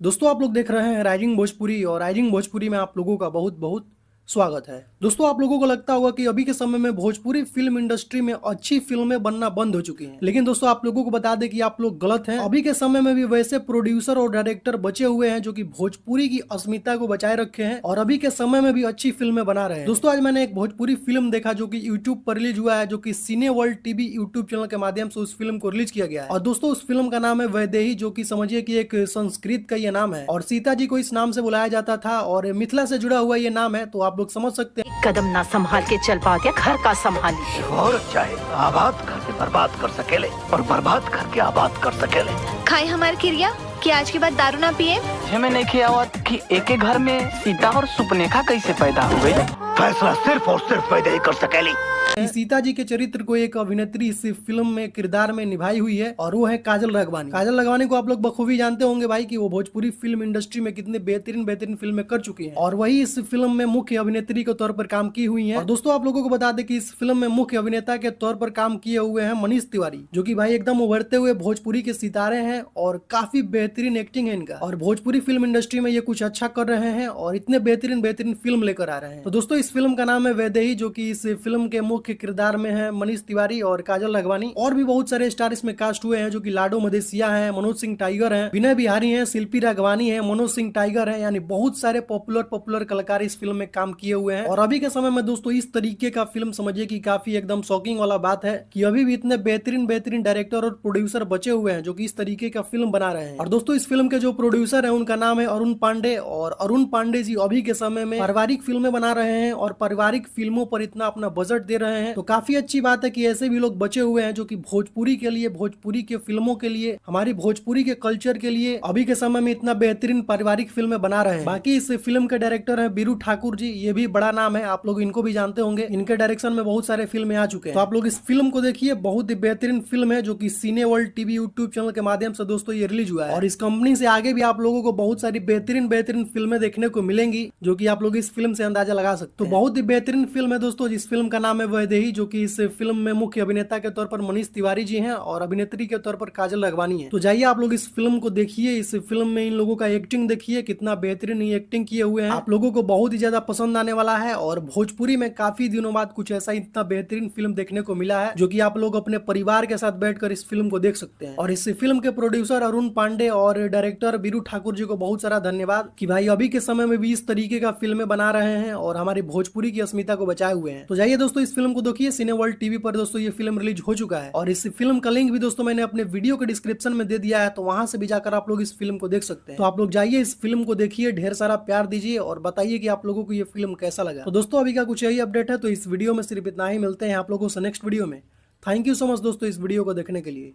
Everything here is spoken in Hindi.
दोस्तों आप लोग देख रहे हैं राइजिंग भोजपुरी और राइजिंग भोजपुरी में आप लोगों का बहुत बहुत स्वागत है। दोस्तों आप लोगों को लगता होगा कि अभी के समय में भोजपुरी फिल्म इंडस्ट्री में अच्छी फिल्में बनना बंद हो चुकी हैं, लेकिन दोस्तों आप लोगों को बता दें कि आप लोग गलत हैं। अभी के समय में भी वैसे प्रोड्यूसर और डायरेक्टर बचे हुए हैं जो कि भोजपुरी की अस्मिता को बचाए रखे हैं और अभी के समय में भी अच्छी फिल्में बना रहे हैं। दोस्तों आज मैंने एक भोजपुरी फिल्म देखा जो कि यूट्यूब पर रिलीज हुआ है, जो कि सिने वर्ल्ड टीवी यूट्यूब चैनल के माध्यम से उस फिल्म को रिलीज किया गया है। और दोस्तों उस फिल्म का नाम है वैदेही, जो कि समझिए कि एक संस्कृत का ये नाम है और सीता जी को इस नाम से बुलाया जाता था और मिथिला से जुड़ा हुआ ये नाम है, तो आप लोग समझ सकते हैं। कदम ना संभाल के चल पाते घर का संभाली और चाहे आबाद करके बर्बाद कर सकेले और बर्बाद करके आबाद कर सकेले। खाए हमार क्रिया कि आज के बाद दारू ना पिए। में नहीं किया कि एक घर में सीता और सुपनेखा कैसे पैदा हुए। फैसला सिर्फ और सिर्फ वैदेही कर सकेली। सीता जी के चरित्र को एक अभिनेत्री इस फिल्म में किरदार में निभाई हुई है और वो है काजल राघवानी। काजल राघवानी को आप लोग बखूबी जानते होंगे भाई कि वो भोजपुरी फिल्म इंडस्ट्री में कितने बेहतरीन फिल्में कर चुकी हैं और वही इस फिल्म में मुख्य अभिनेत्री के तौर पर काम की हुई है। और दोस्तों आप लोगों को बता दें कि इस फिल्म में मुख्य अभिनेता के तौर पर काम किए हुए हैं मनीष तिवारी, जो की भाई एकदम उभरते हुए भोजपुरी के सितारे हैं और काफी बेहतरीन एक्टिंग है इनका और भोजपुरी फिल्म इंडस्ट्री में ये कुछ अच्छा कर रहे हैं और इतने बेहतरीन फिल्म लेकर आ रहे हैं। तो दोस्तों इस फिल्म का नाम है वैदेही, जो की इस फिल्म के मुख्य किरदार में है मनीष तिवारी और काजल राघवानी। और भी बहुत सारे स्टार इसमें कास्ट हुए हैं, जो कि लाडो मदेसिया हैं, मनोज सिंह टाइगर हैं, विनय बिहारी हैं, शिल्पी राघवानी है, मनोज सिंह टाइगर है, यानी बहुत सारे पॉपुलर कलाकार इस फिल्म में काम किए हुए हैं। और अभी के समय में दोस्तों इस तरीके का फिल्म समझिए कि काफी एकदम शॉकिंग वाला बात है कि अभी भी इतने बेहतरीन डायरेक्टर और प्रोड्यूसर बचे हुए हैं जो कि इस तरीके का फिल्म बना रहे हैं। और दोस्तों इस फिल्म के जो प्रोड्यूसर है उनका नाम है अरुण पांडे और अरुण पांडे जी अभी के समय में पारिवारिक फिल्में बना रहे हैं और पारिवारिक फिल्मों पर इतना अपना बजट दे रहे हैं। तो काफी अच्छी बात है कि ऐसे भी लोग बचे हुए हैं जो कि भोजपुरी के लिए, भोजपुरी के फिल्मों के लिए, हमारी भोजपुरी के कल्चर के लिए अभी के समय में इतना बेहतरीन पारिवारिक फिल्में बना रहे हैं। बाकी इस फिल्म के डायरेक्टर है बीरू ठाकुर जी, ये भी बड़ा नाम है, आप लोग इनको भी जानते होंगे, इनके डायरेक्शन में बहुत सारे फिल्में आ चुके हैं। तो आप लोग इस फिल्म को देखिए, बहुत ही बेहतरीन फिल्म है जो कि सिने वर्ल्ड टीवी यूट्यूब चैनल के माध्यम से दोस्तों ये रिलीज हुआ है। और इस कंपनी से आगे भी आप लोगों को बहुत सारी बेहतरीन फिल्में देखने को मिलेंगी, जो कि आप लोग इस फिल्म से अंदाजा लगा सकते हैं। तो बहुत ही बेहतरीन फिल्म है दोस्तों, जिस फिल्म का नाम है वैदेही, जो कि इस फिल्म में मुख्य अभिनेता के तौर पर मनीष तिवारी जी हैं और अभिनेत्री के तौर पर काजल राघवानी है। तो जाइए आप लोग इस फिल्म को देखिए, इस फिल्म में इन लोगों का एक्टिंग देखिए, कितना बेहतरीन एक्टिंग किए हुए हैं, आप लोगों को बहुत ही ज्यादा पसंद आने वाला है। और भोजपुरी में काफी दिनों बाद कुछ ऐसा इतना बेहतरीन फिल्म देखने को मिला है जो कि आप लोग अपने परिवार के साथ बैठकर इस फिल्म को देख सकते हैं। और इस फिल्म के प्रोड्यूसर अरुण पांडे और डायरेक्टर बीरू ठाकुर जी को बहुत सारा धन्यवाद कि भाई अभी के समय में भी इस तरीके का फिल्में बना रहे हैं और हमारी भोजपुरी की अस्मिता को बचाए हुए हैं। तो जाइए दोस्तों इस फिल्म को देखिए, सिने वर्ल्ड टीवी पर दोस्तों ये फिल्म रिलीज हो चुका है और इस फिल्म का लिंक भी दोस्तों मैंने अपने वीडियो के डिस्क्रिप्शन में दे दिया है, तो वहां से भी जाकर आप लोग इस फिल्म को देख सकते हैं। तो आप लोग जाइए इस फिल्म को देखिए, ढेर सारा प्यार दीजिए और बताइए कि आप लोगों को ये फिल्म कैसा लगा। तो दोस्तों अभी का कुछ यही अपडेट है, तो इस वीडियो में सिर्फ इतना ही, मिलते हैं आप लोगों से नेक्स्ट वीडियो में। थैंक यू सो मच दोस्तों इस वीडियो को देखने के लिए।